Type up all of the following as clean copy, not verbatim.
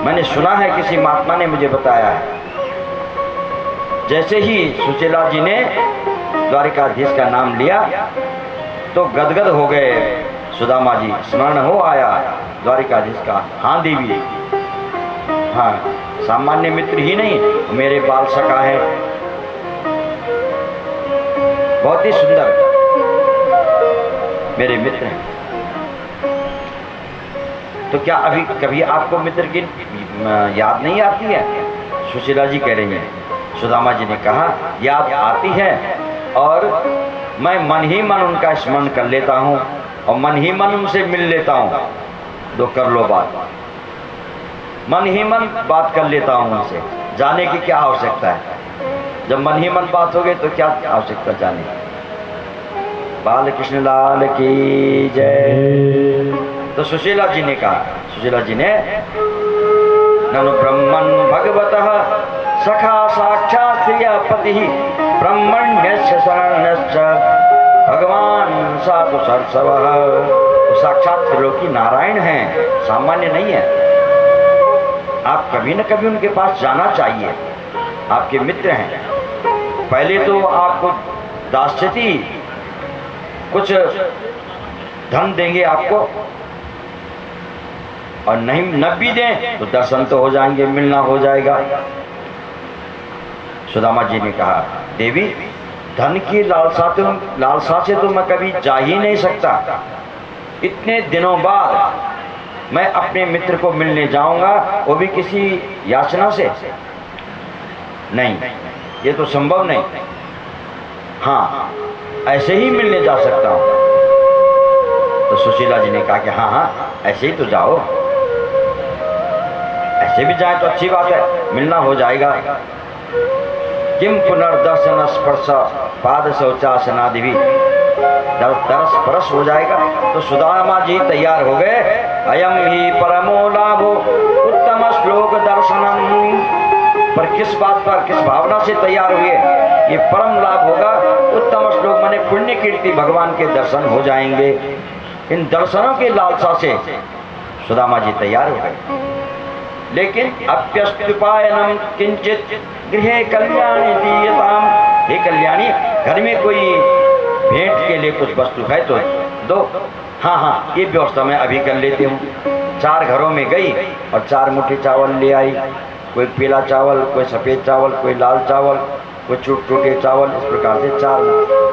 मैंने सुना है, किसी महात्मा ने मुझे बताया है। जैसे ही सुशीला जी ने द्वारिकाधीश का नाम लिया तो गदगद हो गए सुदामा जी। स्मरण हो आया द्वारिकाधीश का। हाँ देवी, हाँ, सामान्य मित्र ही नहीं, मेरे बाल सखा है, बहुत ही सुंदर मेरे मित्र हैं। तो क्या अभी कभी आपको मित्र की याद नहीं आती है? सुशीला जी कह रही हैं। सुदामा जी ने कहा, याद आती है और मैं मन ही मन उनका स्मरण कर लेता हूँ और मन ही मन उनसे मिल लेता हूँ। तो कर लो बात, मन ही मन बात कर लेता हूँ उनसे। जाने की क्या आवश्यकता है? जब मन ही मन बात हो गई तो क्या आवश्यकता जाने की? बाल कृष्ण लाल की जय। तो सुशीला जी ने कहा, सुशीला जी ने, ननु ब्रह्मन् भगवतः सखा साक्षात् श्रियपति ब्रह्मण्यस्य शरणश्च भगवान साधु सर्वः। तो साक्षात त्रिलोकी नारायण हैं, सामान्य नहीं है। आप कभी न कभी उनके पास जाना चाहिए, आपके मित्र हैं। पहले तो आपको दास्यति कुछ धन देंगे आपको, और नहीं न भी दें तो दर्शन तो हो जाएंगे, मिलना हो जाएगा। सुदामा जी ने कहा, देवी धन की लालसा से तो मैं कभी जा ही नहीं सकता। इतने दिनों बाद मैं अपने मित्र को मिलने जाऊंगा, वो भी किसी याचना से? नहीं, ये तो संभव नहीं। हाँ, ऐसे ही मिलने जा सकता हूं। तो सुशीला जी ने कहा कि हाँ हाँ, ऐसे ही तो जाओ, ऐसे भी जाए तो अच्छी बात है, मिलना हो जाएगा। किम पुनर्दर्शन स्पर्श पाद शौचासनादि भी दरस परस हो जाएगा। तो सुदामा जी तैयार हो गए। अयम ही परमो लाभो उत्तम श्लोक दर्शनम। पर किस बात पर, किस भावना से तैयार हुए? ये परम लाभ होगा, उत्तम श्लोक माने पुण्य कीर्ति, भगवान के दर्शन हो जाएंगे। इन दर्शनों के लालसा से सुदामा जी तैयार हो गए। लेकिन अप्यस्तुपायनम किंचित गृहे कल्याणी दीयताम। हे कल्याणी, घर में कोई भेंट के लिए कुछ वस्तु है तो दो। हाँ हाँ, ये व्यवस्था मैं अभी कर लेती हूँ। 4 घरों में गई और 4 मुट्ठी चावल ले आई। कोई पीला चावल, कोई सफ़ेद चावल, कोई लाल चावल, कोई छोटे चावल, इस प्रकार से 4।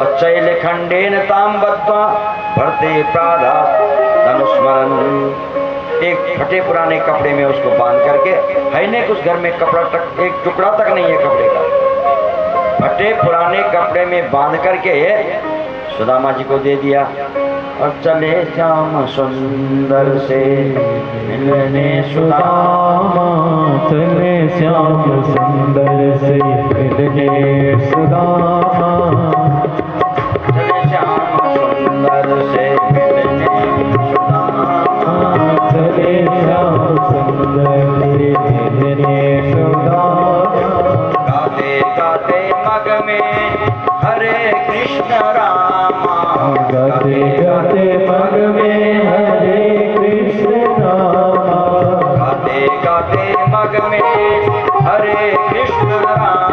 अच्छे खंडेन ताम बद्धा भरते प्राधा धनुस्मरण। एक फटे पुराने कपड़े में उसको बांध करके, है नहीं कुछ घर में कपड़ा तक, एक टुकड़ा तक नहीं है कपड़े का, फटे पुराने कपड़े में बांध करके सुदामा जी को दे दिया। और चले श्याम सुंदर से मिलने सुदामा, चले श्याम सुंदर से मिलने सुदामा, चले श्याम सुंदर से मिलने सुदामा, चले श्याम सुंदर से मिलने सुदामा। गाते गाते मग में हरे कृष्ण रामा, गाते गाते मग में हरे कृष्ण रामा, गाते गाते मग में हरे कृष्ण रामा,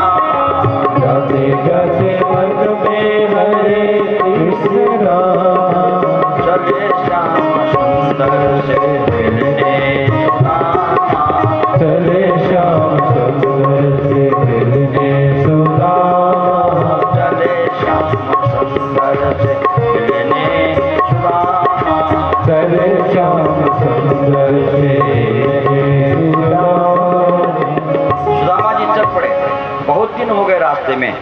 गाते गाते मग में हरे कृष्ण रामा। चले श्याम सुंदर से मिलने सुदामा, चले श्याम सुंदर से मिलने सुदामा, चले श्याम सुंदर से मिलने सुदामा, चले श्याम सुंदर से मिलने सुदामा। सुदामा जी चल पड़े। बहुत दिन हो गए रास्ते में।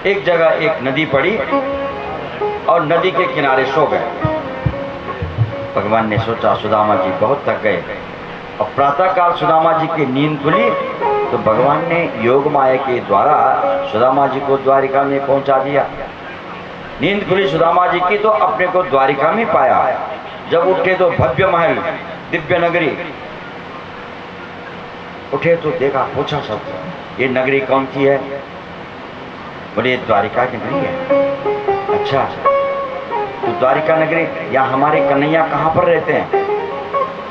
एक जगह एक नदी पड़ी और नदी के किनारे सो गए। भगवान ने सोचा सुदामा जी बहुत थक गए। और प्रातःकाल सुदामा जी की नींद खुली तो भगवान ने योग माया के द्वारा सुदामा जी को द्वारिका में पहुंचा दिया। नींद खुली सुदामा जी की तो अपने को द्वारिका में पाया। जब उठे तो भव्य महल, दिव्य नगरी। उठे तो देखा, पूछा सब, ये नगरी कौन सी है? बोले द्वारिका की नगरी है। अच्छा, तो द्वारिका नगरी, यहाँ हमारे कन्हैया कहाँ पर रहते हैं?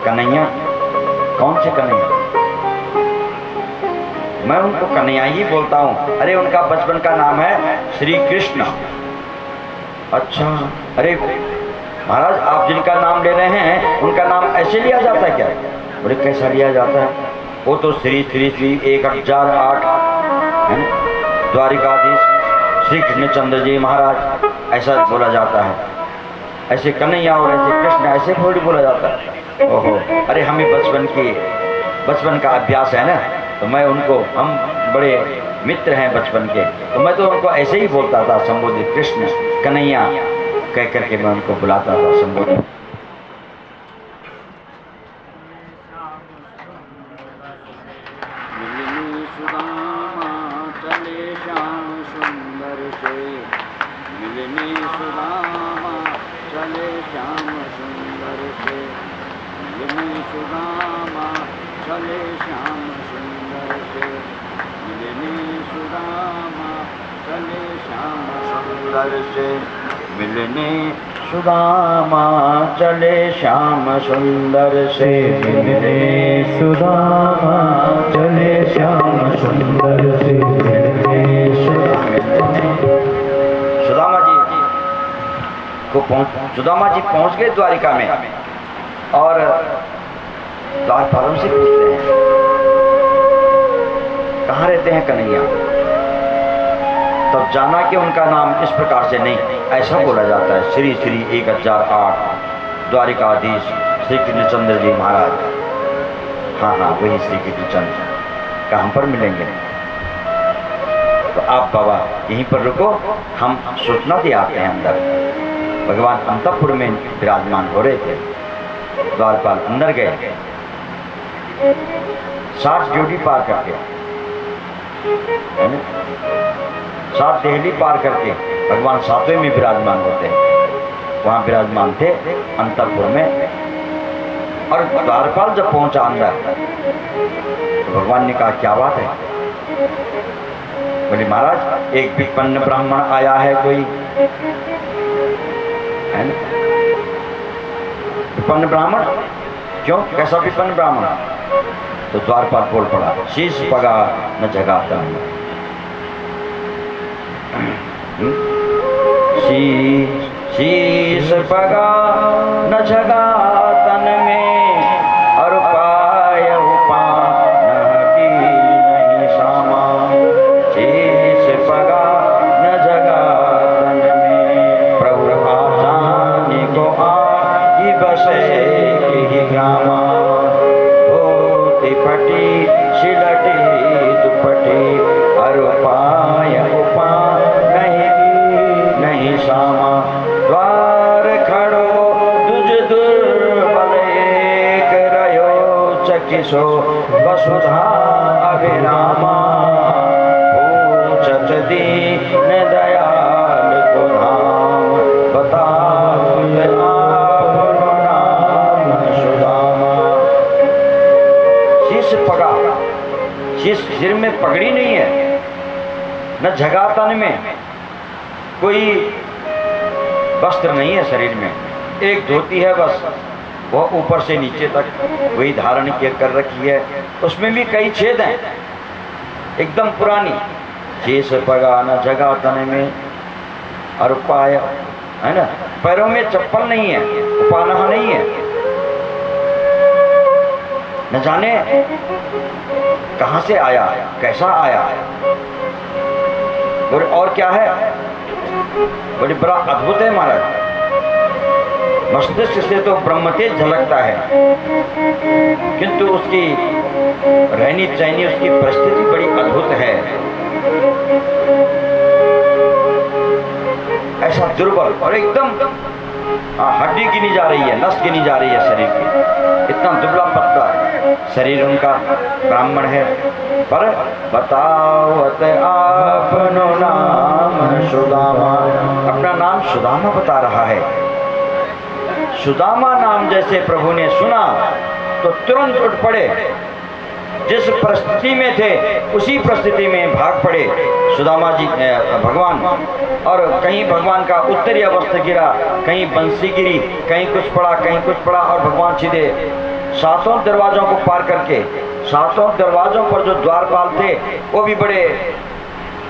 कन्हैया? कौन से कन्हैया? मैं उनको कन्हैया ही बोलता हूँ। अरे उनका बचपन का नाम है श्री कृष्ण। अच्छा, अरे महाराज आप जिनका नाम ले रहे हैं उनका नाम ऐसे लिया जाता है क्या? बोले कैसा लिया जाता है? वो तो श्री श्री श्री 1008 है ना, द्वारिकाधीश श्री कृष्णचंद्र जी महाराज ऐसा बोला जाता है। ऐसे कन्हैया और ऐसे कृष्ण ऐसे थोड़ी बोला जाता है। ओहो, अरे हमें बचपन का अभ्यास है ना, तो मैं उनको, हम बड़े मित्र हैं बचपन के, तो मैं तो उनको ऐसे ही बोलता था संबोधित, कृष्ण कन्हैया कह करके मैं उनको बुलाता था संबोधित। मिलने सुदामा चले श्याम सुंदर से, मिलने सुदामा चले श्याम सुंदर से, मिलने सुदामा जी को सुदामा जी पहुंच गए द्वारिका में और द्वारपालों से पूछ रहे हैं कहाँ रहते हैं कन्हैया। तब जाना कि उनका नाम इस प्रकार से नहीं, ऐसा बोला जाता है श्री श्री 1008 द्वारिकाधीश श्री कृष्णचंद्र जी महाराज। हाँ हाँ, वही श्री कृष्णचंद्र। कहाँ पर मिलेंगे? तो आप बाबा यहीं पर रुको, हम सूचना दे आते हैं अंदर। भगवान अंतपुर में विराजमान हो रहे थे, द्वारपाल अंदर गए 60 ड्यूटी पार करके, 7 देहली पार करके भगवान 7वें में विराजमान होते हैं। वहाँ विराजमान थे अंतपुर में। और द्वारपाल जब पहुंचा अंदर तो भगवान ने कहा क्या बात है? बोले महाराज एक विपन्न ब्राह्मण आया है कोई, है ना? विपन्न ब्राह्मण? क्यों, कैसा विपन्न ब्राह्मण? तो द्वारपाल बोल पड़ा, शीश पगा न जगाता हूँ। शीश पगा न जगा तन में, और पाय उपान की नहीं सामा। शीश पगा न जगा तन में, प्रभु आसानी को आई बसे ही ग्रामा। धोती फटी सिलटी दुपटी, और पाय उपान नहीं सामा। द्वार खड़ो दुज दुर्बल एक रयो, चकिसो वसुधा अभिरामा। पूछत दीन दयाल को धाम, बताओ आपनो नाम सुदामा। शीश पगा, शीश सिर में पगड़ी नहीं है, न झगा तन में, कोई वस्त्र नहीं है शरीर में, एक धोती है बस, वह ऊपर से नीचे तक वही धारण कर रखी है। उसमें भी कई छेद हैं, एकदम पुरानी। शीश पगा न जगा तन में, और पाय, है ना, पैरों में चप्पल नहीं है, उपानहा नहीं है। न जाने कहां से आया, कैसा आया। और क्या है? बड़ी बड़ा अद्भुत है महाराज। मस्तिष्क से तो ब्रह्म तेज झलकता है, किंतु उसकी रहनी सहनी, उसकी परिस्थिति बड़ी अद्भुत है। ऐसा दुर्बल और एकदम हड्डी गिनी जा रही है, नस गिनी जा रही है शरीर की, इतना दुबला पतला शरीर उनका। ब्राह्मण है, पर बतावत आपनो नाम सुदामा, अपना नाम सुदामा बता रहा है। सुदामा नाम जैसे प्रभु ने सुना तो तुरंत उठ पड़े, जिस परिस्थिति में थे उसी परिस्थिति में भाग पड़े सुदामा जी भगवान। और कहीं भगवान का उत्तरीय वस्त्र गिरा, कहीं बंसी गिरी, कहीं कुछ पड़ा, कहीं कुछ पड़ा, और भगवान सीधे सातों दरवाजों को पार करके, सातों दरवाजों पर जो द्वारपाल थे वो भी बड़े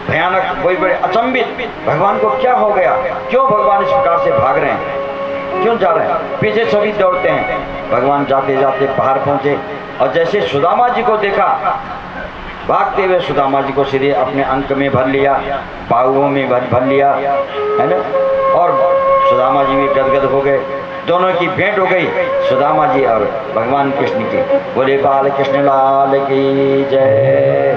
भयानक, वो भी बड़े अचंभित, भगवान को क्या हो गया, क्यों भगवान इस प्रकार से भाग रहे हैं, क्यों जा रहे हैं। पीछे सभी दौड़ते हैं। भगवान जाते जाते बाहर पहुंचे और जैसे सुदामा जी को देखा भागते हुए, सुदामा जी को सीधे अपने अंक में भर लिया, बाहुओं में भर लिया, है ना। और सुदामा जी भी गदगद हो गए। दोनों की भेंट हो गई, सुदामा जी और भगवान कृष्ण की। बोले बाल कृष्ण लाल की जय,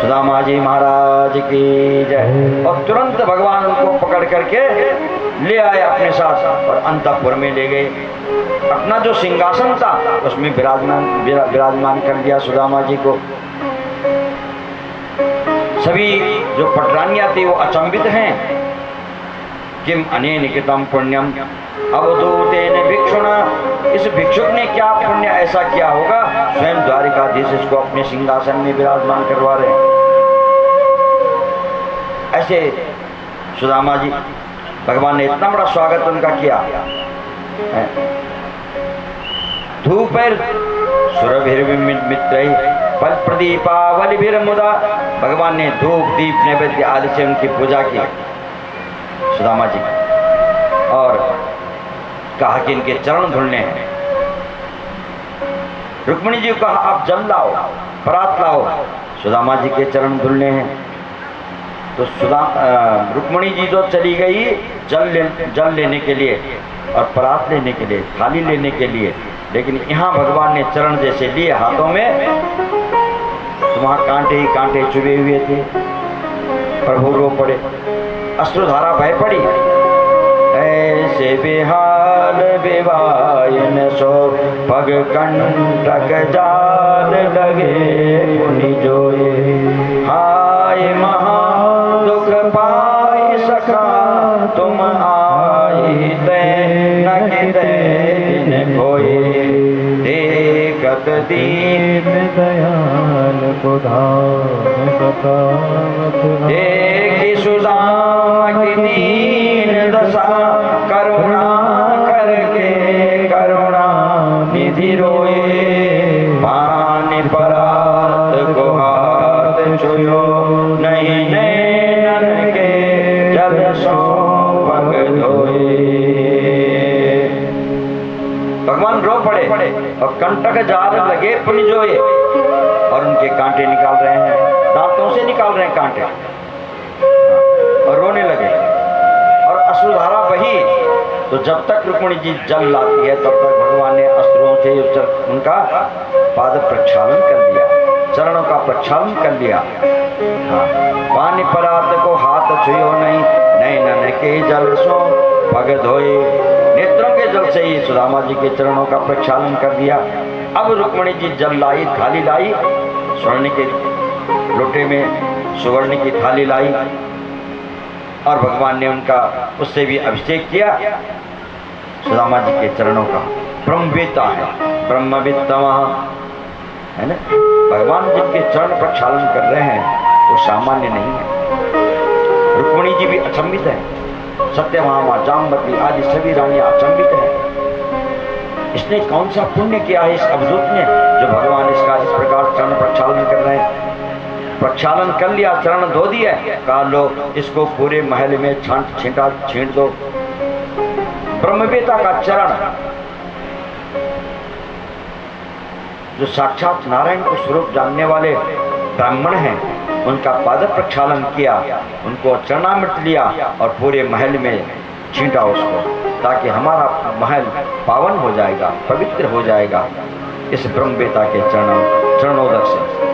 सुदामा जी महाराज की जय। और तुरंत भगवान उनको पकड़ करके ले आए अपने साथ और अंतःपुर में ले गए। अपना जो सिंहासन था उसमें विराजमान कर दिया सुदामा जी को। सभी जो पटरानियां थी वो अचंभित हैं। किम अनेन कृतम पुण्यम अवधूतेन भिक्षुणा, इस भिक्षुक ने क्या पुण्य ऐसा किया होगा, स्वयं द्वारिकाधीश इसको अपने सिंहासन में विराजमान करवा रहे हैं। ऐसे सुदामा जी, भगवान ने इतना बड़ा स्वागत उनका किया। धूपैर सुरभिर्मित्रैः फल प्रदीपावलिभिर्मुदा, भगवान ने धूप दीप नैवेद्य आदि से उनकी पूजा की सुदामा जी, और कहा कि इनके चरण धुलने हैं। रुक्मिणी जी को कहा आप जल लाओ, परात लाओ, सुदामा जी के चरण धुलने हैं। तो रुक्मिणी जी तो चली गई जल लेने के लिए और परात लेने के लिए, थाली लेने के लिए, लेकिन यहाँ भगवान ने चरण जैसे लिए हाथों में, तो वहाँ कांटे ही कांटे चुभे हुए थे। प्रभु रो पड़े, अश्रुधारा बह पड़ी। ऐसे बेहाल बेवायन सो पग कंटक जाल लगे पुनि जोए, हाय महा दुख पाई सखा तुम आई ते न दिन खोए, देखत दीन दयाल बुधान सतावत, देखी सुदामा की दीन दशा, करुणा करके करुणा निधि रोए, पानी परात को हाथ छुयो, नहीं नैनन के जल सो पग धोए। भगवान रो पड़े और कंटक जाल लगे पुनि जोए, और उनके कांटे निकाल रहे हैं, दांतों से निकाल रहे हैं कांटे, और रोने लगे और अश्रुधारा बही। तो जब तक रुक्मिणी जी जल लाती है तब तक भगवान ने अश्रुओं से उनका पाद प्रक्षालन कर दिया, चरणों का प्रक्षालन कर दिया। हाँ, पानी परात को हाथ छुयो नहीं, नैनन के जल सो पग धोए, नेत्रों के जल से ही सुदामा जी के चरणों का प्रक्षालन कर दिया। अब रुक्मिणी जी जल लाई, थाली लाई, स्वर्ण के लोटे में सुवर्ण की थाली लाई, और भगवान ने उनका उससे भी अभिषेक किया सुदामा जी के चरणों का। ब्रह्मवेत्ता है, ब्रह्मविद्ता है ना। भगवान जिनके चरण प्रक्षालन कर रहे हैं वो सामान्य नहीं है। रुक्मिणी जी भी अचंभित है, सत्यभामा, जाम्बवती आदि सभी रानियां अचंभित हैं। इसने कौन सा पुण्य किया है इस अवधूत ने, जो भगवान इसका इस प्रकार चरण प्रक्षालन कर रहे हैं। प्रक्षालन कर लिया, चरण धो दिया, कहा लो इसको पूरे महल में छींट दो। ब्रह्मवेत्ता का चरण, जो साक्षात नारायण को स्वरूप जानने वाले ब्राह्मण हैं, उनका पाद प्रक्षालन किया, उनको चरणामृत लिया और पूरे महल में छींटा उसको, ताकि हमारा महल पावन हो जाएगा, पवित्र हो जाएगा इस ब्रह्मवेत्ता के चरणोदक से।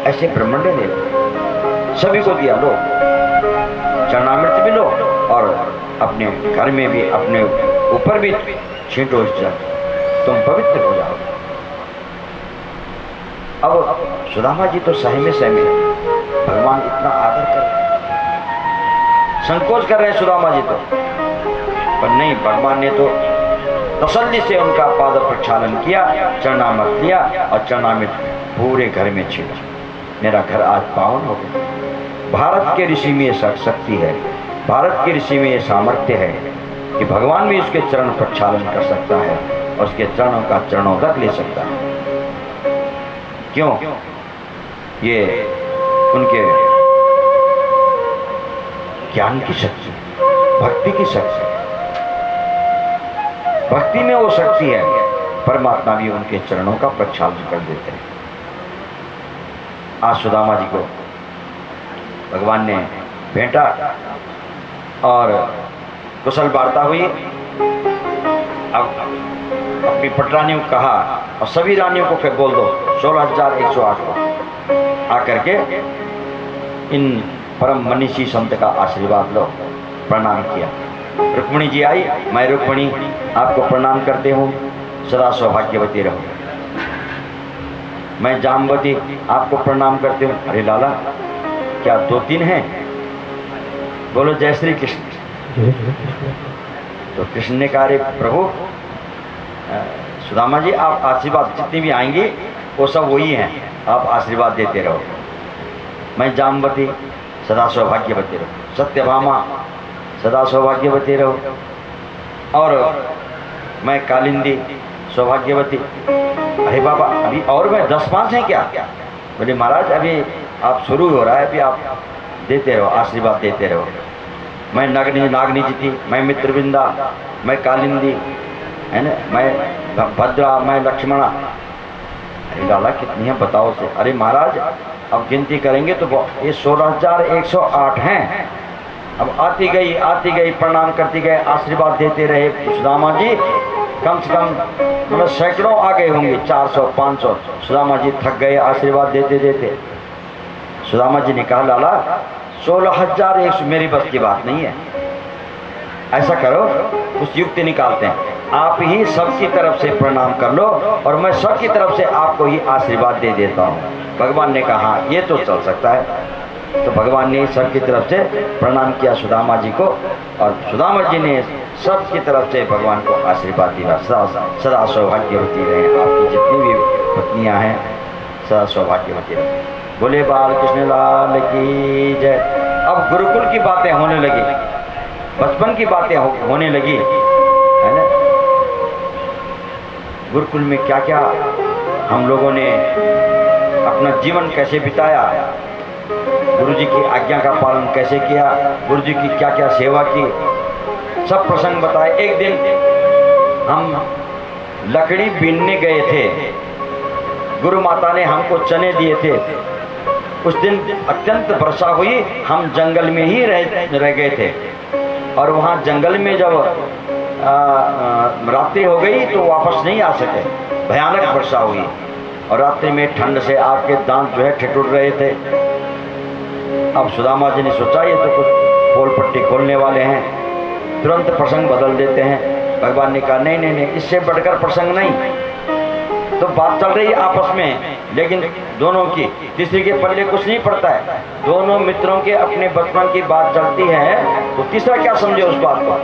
ऐसे ब्रह्मण्ड ने सभी को दिया, लो चरणामृत भी लो और अपने घर में भी, अपने ऊपर भी छींटो इस जल, तुम पवित्र हो जाओ। अब सुदामा जी तो सहमे भगवान इतना आदर कर रहे हैं, संकोच कर रहे हैं सुदामा जी तो, पर नहीं, भगवान ने तो तसल्ली से उनका पाद प्रक्षालन किया, चरणामृत लिया और चरणामृत पूरे घर में छींटा। मेरा घर आज पावन हो गया। भारत के ऋषि में ये शक्ति है, भारत के ऋषि में ये सामर्थ्य है कि भगवान भी उसके चरण प्रक्षालन कर सकता है और उसके चरणों का चरणोदक ले सकता है। क्यों? ये उनके ज्ञान की शक्ति, भक्ति की शक्ति, भक्ति में वो शक्ति है। परमात्मा भी उनके चरणों का प्रक्षालन कर देते हैं। आज सुदामा जी को भगवान ने भेंटा और कुशल वार्ता हुई। अब अपनी पटरानियों को कहा और सभी रानियों को फिर बोल दो 16,108 को आकर के इन परम मनीषी संत का आशीर्वाद लो। प्रणाम किया। रुक्मिणी जी आई, मैं रुक्मिणी आपको प्रणाम करते हूँ, सदा सौभाग्यवती रहो। मैं जाम्बवती आपको प्रणाम करते हूँ। अरे लाला, क्या 2-3 हैं? बोलो जय श्री कृष्ण। तो कृष्ण ने कहा, अरे प्रभु सुदामा जी आप आशीर्वाद, जितनी भी आएंगी वो सब वही हैं, आप आशीर्वाद देते रहो। मैं जाम्बवती सदा सौभाग्यवती रहो, सत्यभामा सदा सौभाग्यवती रहो, और मैं कालिंदी सौभाग्यवती। अरे बाबा, अभी और मैं 10-5 हैं क्या? बोले महाराज अभी आप शुरू हो रहा है, अभी आप देते रहो, आशीर्वाद देते रहो। मैं नागनी जी थी, मैं मित्रविंदा, मैं कालिंदी, है ना, मैं भद्रा, मैं लक्ष्मणा। अरे लाला कितनी है बताओ से? अरे महाराज अब गिनती करेंगे तो ये 16,108 हैं। अब आती गई प्रणाम करती गए, आशीर्वाद देते रहे। सुदामा जी कम से कम मतलब सैकड़ों आ गए होंगे, 400-500। सुदामा जी थक गए आशीर्वाद देते देते। सुदामा जी ने कहा, लाला 16,100 मेरी बस की बात नहीं है। ऐसा करो, उस युक्ति निकालते हैं, आप ही सबकी तरफ से प्रणाम कर लो और मैं सबकी तरफ से आपको ही आशीर्वाद दे देता हूँ। भगवान ने कहा ये तो चल सकता है। तो भगवान ने सबकी तरफ से प्रणाम किया सुदामा जी को, और सुदामा जी ने सबकी तरफ से भगवान को आशीर्वाद दिया, सदा सौभाग्यवती रहे। आपकी जितनी भी पत्नियां हैं सदा सौभाग्यवती रहे। बोले बाल कृष्ण लाल की जय। अब गुरुकुल की बातें होने लगी, बचपन की बातें होने लगी, है ना। गुरुकुल में क्या क्या हम लोगों ने अपना जीवन कैसे बिताया, गुरुजी की आज्ञा का पालन कैसे किया, गुरुजी की क्या क्या सेवा की, सब प्रसंग बताए। एक दिन हम लकड़ी बीनने गए थे, गुरु माता ने हमको चने दिए थे। उस दिन अत्यंत वर्षा हुई, हम जंगल में ही रह गए थे, और वहाँ जंगल में जब रात्रि हो गई तो वापस नहीं आ सके। भयानक वर्षा हुई और रात्रि में ठंड से आग के दांत जो है ठिठुर रहे थे। अब सुदामा जी ने सोचा ये तो कुछ पोल पट्टी खोलने वाले हैं, तुरंत प्रसंग बदल देते हैं। भगवान ने कहा नहीं नहीं नहीं, इससे बढ़कर प्रसंग नहीं। तो बात चल रही है आपस में, लेकिन दोनों की तीसरे के पल्ले कुछ नहीं पड़ता है। दोनों मित्रों के अपने बचपन की बात चलती है, तो तीसरा क्या समझे उस बात को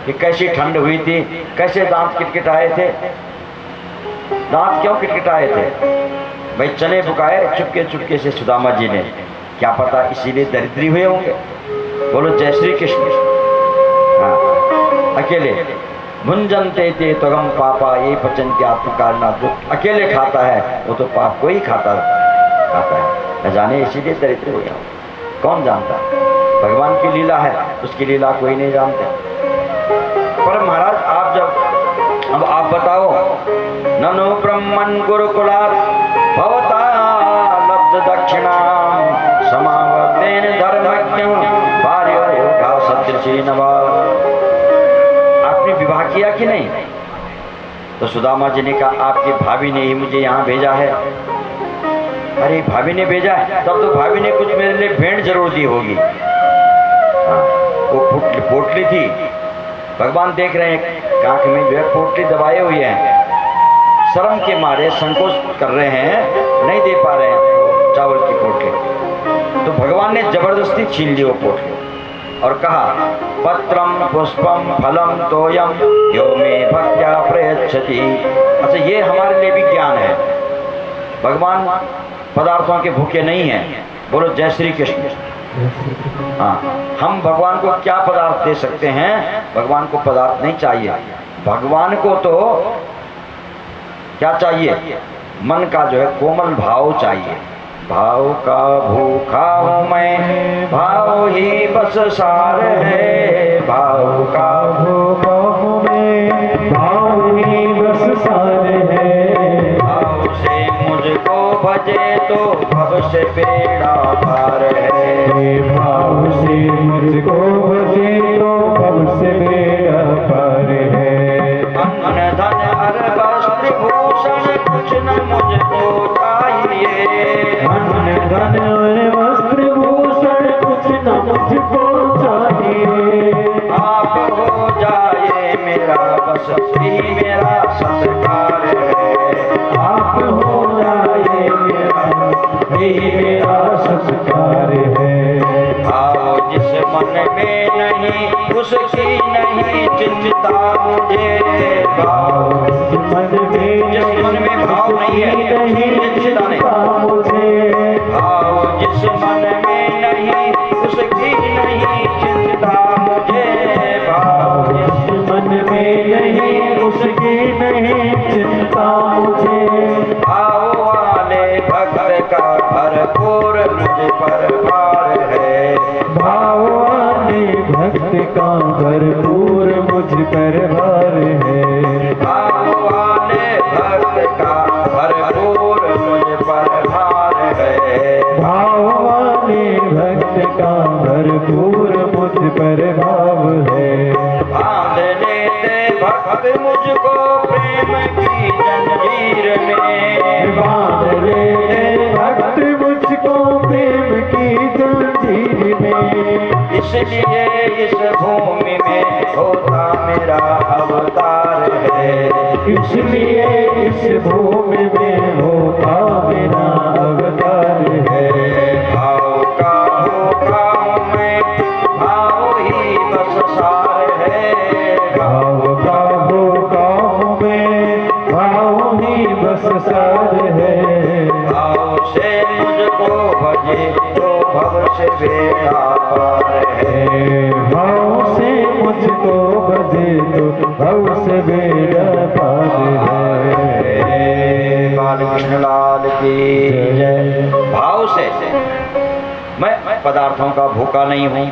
कि कैसी ठंड हुई थी, कैसे दांत किटकिटाए थे। दांत क्यों किटकिटाए थे? भाई चने बुकाए चुपके चुपके से सुदामा जी ने, क्या पता इसीलिए दरिद्री हुए होंगे। बोलो जय श्री कृष्ण। हाँ, अकेले भुंजनते ते त्वगम पापा ये पचन्ते आत्मकारना। जो अकेले खाता है वो तो पाप को ही खाता है, न जाने इसीलिए दरिद्र हुए हो। कौन जानता है? भगवान की लीला है, उसकी लीला कोई नहीं जानते। पर महाराज आप जब, अब आप बताओ, ननु ब्रह्मन् गुरुकुलात् भवता लब्ध दक्षिणा समावर्तेन धर्मज्ञं भार्योगा सदृशी नवा। आपने विवाह किया कि नहीं? तो सुदामा जी ने कहा आपकी भाभी ने ही मुझे यहाँ भेजा है। अरे भाभी ने भेजा है, तब तो भाभी ने कुछ मेरे लिए भेंट जरूर दी होगी। वो पोटली थी, भगवान देख रहे हैं कांख में जो है पोटली दबाए हुए हैं, शर्म के मारे संकोच कर रहे हैं, नहीं दे पा रहे हैं चावल की पोटली। तो भगवान ने जबरदस्ती छीन ली वो पोटली और कहा पत्रम पुष्पम फलम तोयम यो मे भक्त्या प्रयच्छति। अच्छा, ये हमारे लिए भी ज्ञान है, भगवान पदार्थों के भूखे नहीं हैं। बोलो जय श्री कृष्ण। हाँ, हम भगवान को क्या पदार्थ दे सकते हैं? भगवान को पदार्थ नहीं चाहिए। भगवान को तो क्या चाहिए? मन का जो है कोमल भाव चाहिए। भाव का भूखा हूँ मैं, भाव ही बस सार है। भाव का भूखा हूँ मैं, भाव ही बस सार है। भाव से मुझको भजे तो भव से बेड़ा पार है। भाव से मुझको भजे तो भव से बेड़ा पार है। अन्न धन अर वस्त्र भूषण कुछ न मुझको चाहिए। अन्न धन और वस्त्र भूषण कुछ न मुझको चाहिए। आप हो जाए मेरा बस यही मेरा सत्कार है। आप हो जाए मेरा, यही मेरा सत्कार है। भाव जिस मन में नहीं उसकी नहीं चिंता मुझे। भाव जिस मन में भाव नहीं है उसकी चिंता नहीं मुझे। भाव जिस मन में नहीं उसकी नहीं चिंता मुझे। भाव जिस मन में नहीं उसकी नहीं चिंता मुझे। भाव वाले भक्त का भरपूर मुझ पर भार है। भाव वाले भक्त का भरपूर मुझ पर भार है। भाव वाले भक्त का भरपूर मुझ पर भार है। भाव वाले भक्त का भरपूर मुझ पर भाव है। बांध लेते भक्त मुझको प्रेम की जंजीर में। बांध लेते भक्त मुझको प्रेम की जंजीर में। इसलिए इस भूमि में होता मेरा अवतार है। इसलिए इस भूमि में होता मेरा अवतार है। भाव का भूखा हूँ मैं, भाव ही बस सार है। भाव का भूखा हूँ मैं, भाव ही बस सार है। भाव से मुझको भजे तो भव से बेड़ा पार है। भाव से मुझको बजे तो भव से बेड़ा पार है। बालकृष्ण लाल की जय। भाव से मैं पदार्थों का भूखा नहीं हूँ,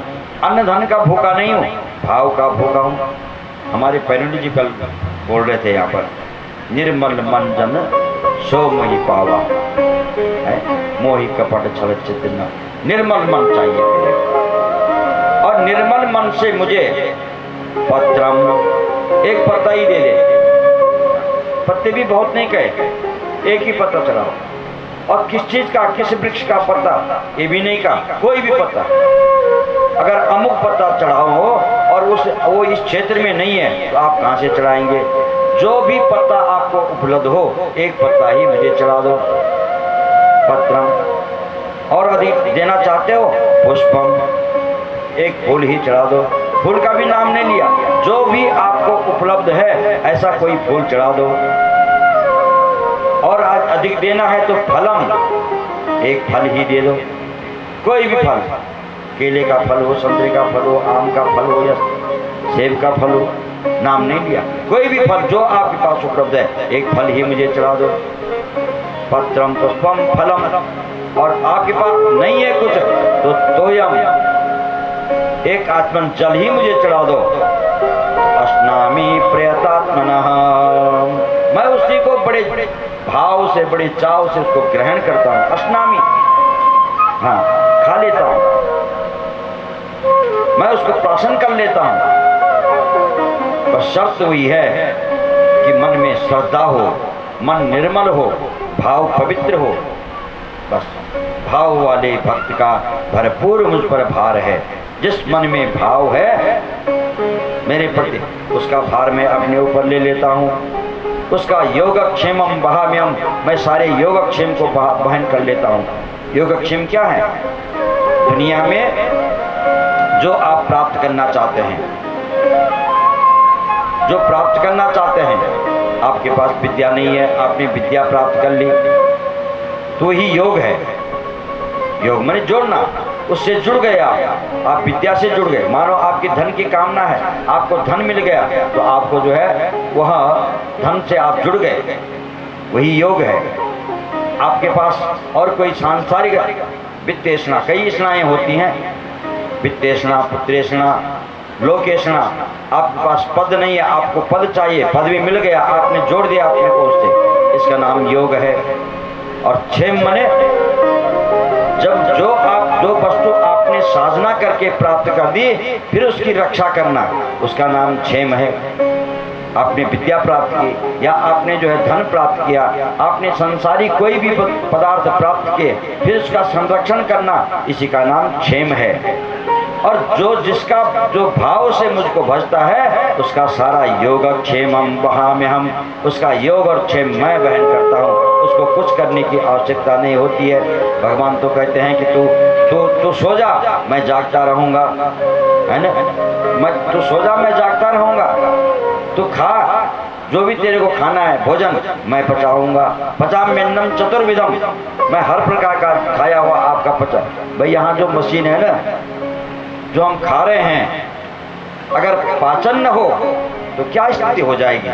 अन्न धन का भूखा नहीं हूँ, भाव का भूखा हूँ। हमारे पैरोडी जी कल बोल रहे थे यहाँ पर, निर्मल मन जन सो मोहि पावा है, मोहि कपट छल चित्र। निर्मल मन चाहिए मुझे, और निर्मल मन से मुझे पत्रम, एक पत्ता ही दे दे। पत्ते भी बहुत नहीं कहे, एक ही पत्ता चढ़ाओ। और किस चीज का, किस वृक्ष का पत्ता, ये भी नहीं कहा, कोई भी पत्ता। अगर अमुक पत्ता चढ़ाओ हो और वो इस क्षेत्र में नहीं है तो आप कहाँ से चढ़ाएंगे? जो भी पत्ता आपको उपलब्ध हो, एक पत्ता ही मुझे चढ़ा दो। पत्रम। और अधिक देना चाहते हो, पुष्पम, एक फूल ही चढ़ा दो। फूल का भी नाम नहीं लिया, जो भी आपको उपलब्ध है ऐसा कोई फूल चढ़ा दो। और आज अधिक देना है तो फलम, एक फल ही दे दो, कोई भी फल। केले का फल हो, संतरे का फल हो, आम का फल हो या सेब का फल हो, नाम नहीं लिया, कोई भी फल जो आपके पास उपलब्ध है, एक फल ही मुझे चढ़ा दो। पत्रम पुष्पम फलम। और आपके पास नहीं है कुछ तो तोयम, एक आत्मन जल ही मुझे चढ़ा दो। अस्नामी प्रयतात्मनः, मैं उसी को बड़े भाव से, बड़े चाव से उसको ग्रहण करता हूँ। अस्नामी, हाँ, खा लेता हूँ, मैं उसको प्राशन कर लेता हूँ। बस शर्त हुई है कि मन में श्रद्धा हो, मन निर्मल हो, भाव पवित्र हो। बस भाव वाले भक्त का भरपूर मुझ पर भार है। जिस मन में भाव है मेरे प्रति, उसका भार मैं अपने ऊपर ले लेता हूँ। उसका योगक्षेमम वहाम्यम, मैं सारे योगक्षेम को वहन कर लेता हूँ। योगक्षेम क्या है? दुनिया में जो आप प्राप्त करना चाहते हैं, जो प्राप्त करना चाहते हैं, आपके पास विद्या नहीं है, आपने विद्या प्राप्त कर ली तो ही योग है। योग माने जोड़ना, उससे जुड़ गए आप विद्या से जुड़ गए। मानो आपकी धन की कामना है, आपको धन मिल गया तो आपको जो है वह धन से आप जुड़ गए। वही योग है। आपके पास और कोई सांसारिक वित्तेषणा, कई तृष्णाएं होती हैं, वित्तेषणा, पुत्रेषणा, लोकेषणा। आपके पास पद नहीं है, आपको पद चाहिए, पद भी मिल गया, आपने जोड़ दिया अपने को उससे, इसका नाम योग है। और क्षेम मने जब जो वस्तु आपने साधना करके प्राप्त कर दी, फिर उसकी रक्षा करना, उसका नाम क्षेम है। आपने विद्या प्राप्त की या आपने जो है धन प्राप्त किया, आपने संसारी कोई भी पदार्थ प्राप्त किए, फिर उसका संरक्षण करना, इसी का नाम क्षेम है। और जिसका जो भाव से मुझको भजता है, उसका सारा योग क्षेमम वहाम्यहम, उसका योग और क्षेम मैं वहन करता हूँ, उसको कुछ करने की आवश्यकता नहीं होती है। भगवान तो कहते हैं कि तू सो जा, मैं जागता रहूंगा, है ना, तू सो जा, मैं जागता रहूंगा, तू खा, जो भी तेरे को खाना है भोजन मैं पचाऊंगा, पचाम्यन्नम चतुर्विधम, मैं हर प्रकार का खाया हुआ आपका पचा। भाई यहाँ जो मशीन है ना, जो हम खा रहे हैं, अगर पाचन न हो तो क्या स्थिति हो जाएगी?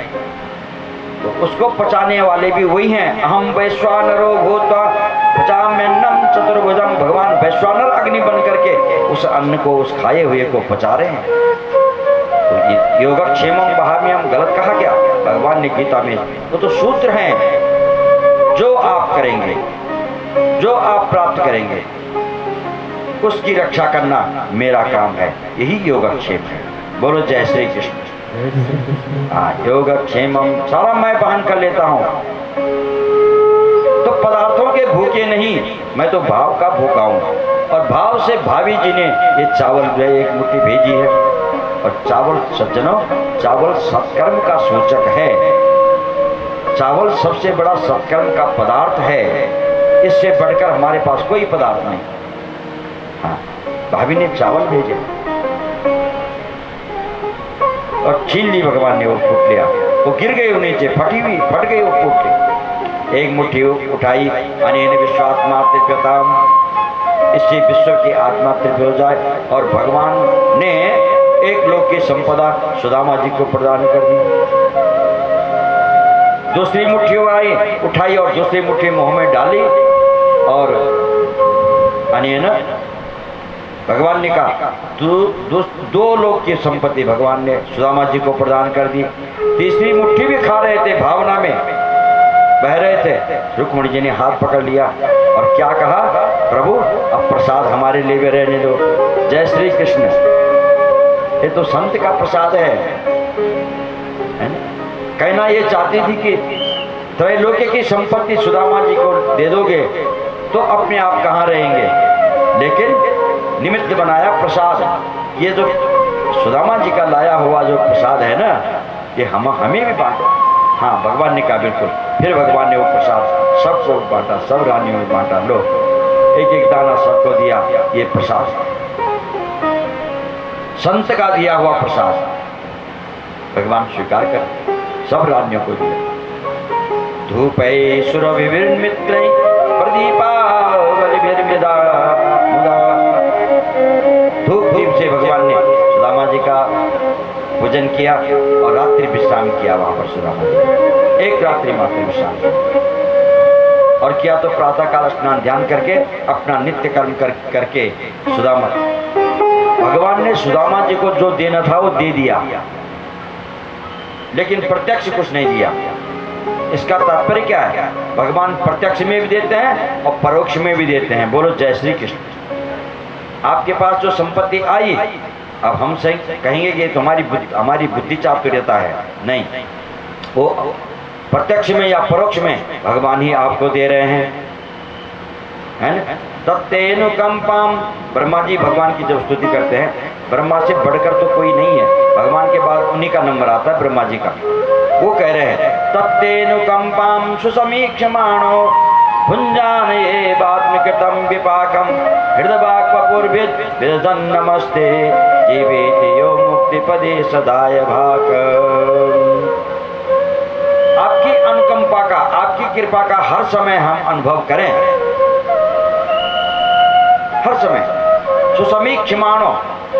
तो उसको पचाने वाले भी वही हैं। अहम वैश्वानरो भूत्वा पचाम्यन्नम चतुर्भुजम, भगवान वैश्वानर अग्नि बन करके उस अन्न को, उस खाए हुए को पचा रहे हैं। तो योगक्षेमम वहाम्यहम गलत कहा क्या भगवान ने गीता में? वो तो सूत्र हैं, जो आप करेंगे, जो आप प्राप्त करेंगे, उसकी रक्षा करना मेरा काम है, यही योगक्षेम है। बोलो जय श्री कृष्ण। योगक्षेमम सारा मैं वहन कर लेता हूँ। तो पदार्थों के भूखे नहीं, मैं तो भाव का भूखा हूँ। और भाव से भाभी जी ने ये चावल जो है एक मुट्ठी भेजी है। और चावल सज्जनों, चावल सत्कर्म का सूचक है। चावल सबसे बड़ा सत्कर्म का पदार्थ है, इससे बढ़कर हमारे पास कोई पदार्थ नहीं। हाँ, भाभी ने चावल भेजे और छीन ली भगवान ने, वो फूट लिया, वो गिर गए नीचे, फट गई वो फूट। एक मुट्ठी उठाई, अनेन विश्वात्मा तृप्यताम, इससे विश्व की आत्मा तृप्त हो जाए। और भगवान ने एक लोक की संपदा सुदामा जी को प्रदान कर दी। दूसरी मुट्ठी उठाई और दूसरी मुट्ठी मुंह में डाली, और अनेन भगवान ने कहा दो लोग की संपत्ति भगवान ने सुदामा जी को प्रदान कर दी। तीसरी मुट्ठी भी खा रहे थे, भावना में बह रहे थे, रुक्मिणी जी ने हाथ पकड़ लिया और क्या कहा, प्रभु अब प्रसाद हमारे लिए भी रहने दो। जय श्री कृष्ण। ये तो संत का प्रसाद है ना? कहना ये चाहती थी कि त्रैलोक्य की संपत्ति सुदामा जी को दे दोगे तो अपने आप कहाँ रहेंगे, लेकिन निमित्त बनाया प्रसाद। ये जो सुदामा जी का लाया हुआ जो प्रसाद है ना, ये हमें भी बांटो। हाँ, भगवान ने कहा बिल्कुल। फिर भगवान ने वो प्रसाद सबको बांटा, सब रानियों में बांटा, लो एक एक दाना सबको दिया। ये प्रसाद संत का दिया हुआ प्रसाद भगवान स्वीकार कर सब रानियों को दिया। धूपै सुरभिर्मित्रै प्रदीपावलिभिर्मिदा मुदा। धूप दीप से भगवान ने सुदामा जी का पूजन किया और रात्रि विश्राम किया वहां पर सुदामा जी। एक रात्रि मात्र विश्राम किया और किया तो प्रातः काल स्नान ध्यान करके अपना नित्य कर्म करके सुदामा, भगवान ने सुदामा जी को जो देना था वो दे दिया, लेकिन प्रत्यक्ष कुछ नहीं दिया। इसका तात्पर्य क्या है? भगवान प्रत्यक्ष में भी देते हैं और परोक्ष में भी देते हैं। बोलो जय श्री कृष्ण। आपके पास जो संपत्ति आई, अब हम सही कहेंगे कि हमारी बुद्धि चातुर्यता है, नहीं, वो प्रत्यक्ष में या परोक्ष में भगवान ही आपको दे रहे हैं, है ना? तत्तेनुकंपाम, ब्रह्मा जी भगवान की जब स्तुति करते हैं, ब्रह्मा से बढ़कर तो कोई नहीं है, भगवान के बाद उन्हीं का नंबर आता है, ब्रह्मा जी का। वो कह रहे हैं तत्तेनुकंपाम सुसमीक्षमाणो भुंजानये बात्मिकृतं विपाकं हृदवाक्पूर्भिद् नमस्ते जीवेति यो मुक्तिपदे सदाय भाक। आपकी अनुकंपा का, आपकी कृपा का हर समय हम अनुभव करें, हर समय सुसमीक्षमाणो,